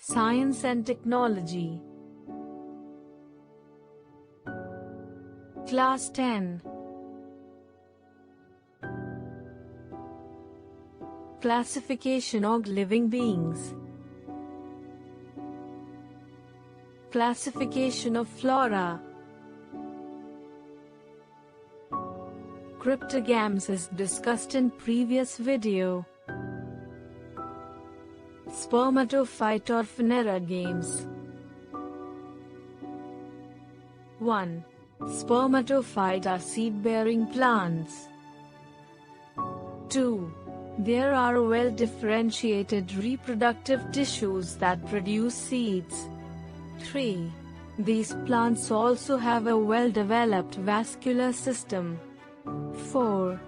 Science and Technology. Class 10. Classification of living beings. Classification of flora. Cryptogams is discussed in previous video. Spermatophyte or phanerogams. 1. Spermatophyte are seed-bearing plants. 2. There are well-differentiated reproductive tissues that produce seeds. 3. These plants also have a well-developed vascular system. 4.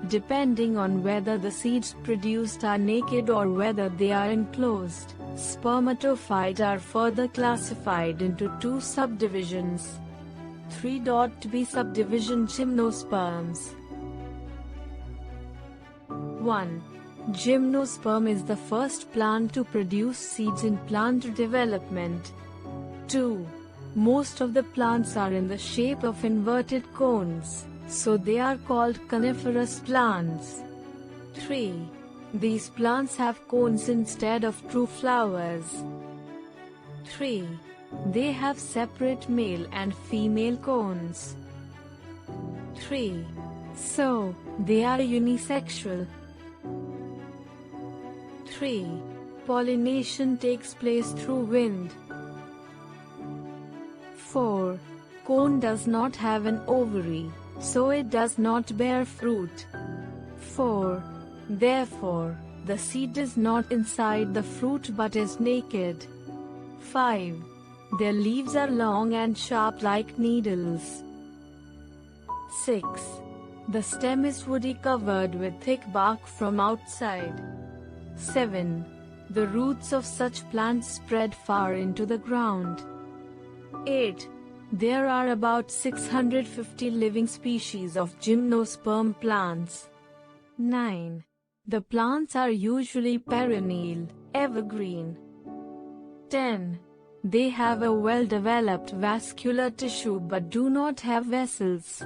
Depending on whether the seeds produced are naked or whether they are enclosed, spermatophyte are further classified into two subdivisions. 3.B Sub-Division Gymnosperms. 1. Gymnosperm is the first plant to produce seeds in plant development. 2. Most of the plants are in the shape of inverted cones, so they are called coniferous plants. 3. These plants have cones instead of true flowers. 3. They have separate male and female cones. 3. So, they are unisexual. 3. Pollination takes place through wind. 4. Cone does not have an ovary, so it does not bear fruit. 4. Therefore, the seed is not inside the fruit but is naked. 5. Their leaves are long and sharp like needles. 6. The stem is woody covered with thick bark from outside. 7. The roots of such plants spread far into the ground. 8. There are about 650 living species of gymnosperm plants. 9. The plants are usually perennial, evergreen. 10. They have a well-developed vascular tissue but do not have vessels.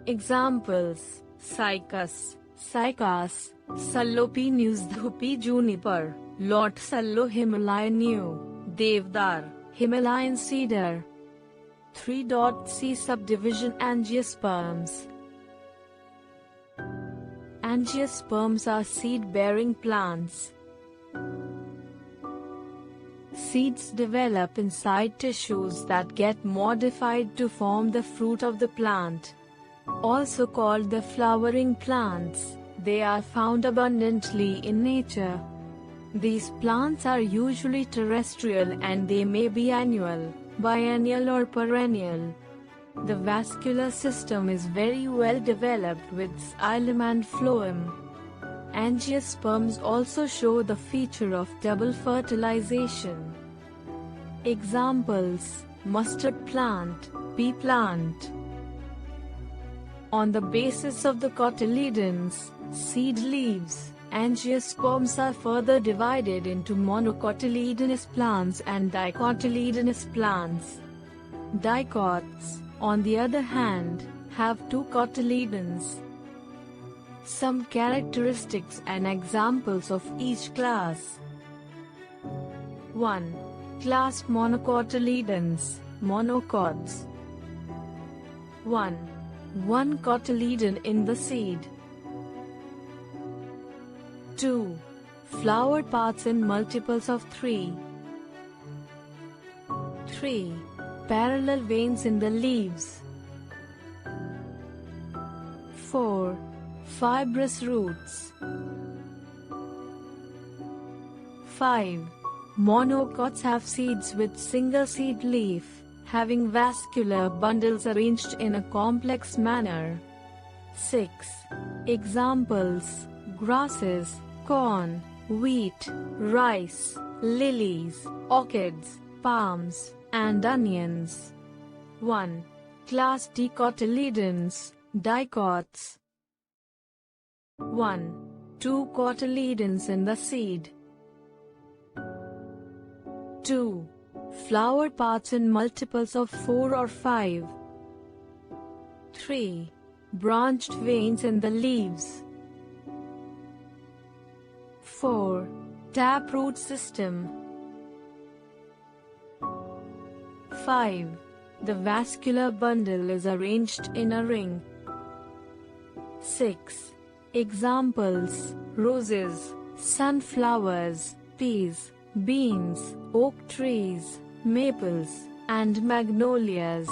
Examples: Cycas, Cycas, Salopinus dhupi juniper, Lot Sallo Himalayan yew, Devdar, Himalayan cedar. 3.C Sub-Division Angiosperms. Angiosperms are seed-bearing plants. Seeds develop inside tissues that get modified to form the fruit of the plant. Also called the flowering plants, they are found abundantly in nature. These plants are usually terrestrial and they may be annual, biennial or perennial. The vascular system is very well developed with xylem and phloem. Angiosperms also show the feature of double fertilization. Examples: mustard plant, pea plant. On the basis of the cotyledons, seed leaves, angiosperms are further divided into monocotyledonous plants and dicotyledonous plants. Dicots, on the other hand, have two cotyledons. Some characteristics and examples of each class. 1. Class-Monocotyledons, Monocots. 1. One cotyledon in the seed. 2. Flower parts in multiples of 3. 3. Parallel veins in the leaves. 4. Fibrous roots. 5. Monocots have seeds with single seed leaf, having vascular bundles arranged in a complex manner. 6. Examples: grasses, corn, wheat, rice, lilies, orchids, palms, and onions. 1. Class-Di-cotyledons, Dicots. 1. Two cotyledons in the seed. 2. Flower parts in multiples of 4 or 5. 3. Branched veins in the leaves. 4. Taproot system. 5. The vascular bundle is arranged in a ring. 6. Examples: roses, sunflowers, peas, beans, oak trees, maples, and magnolias.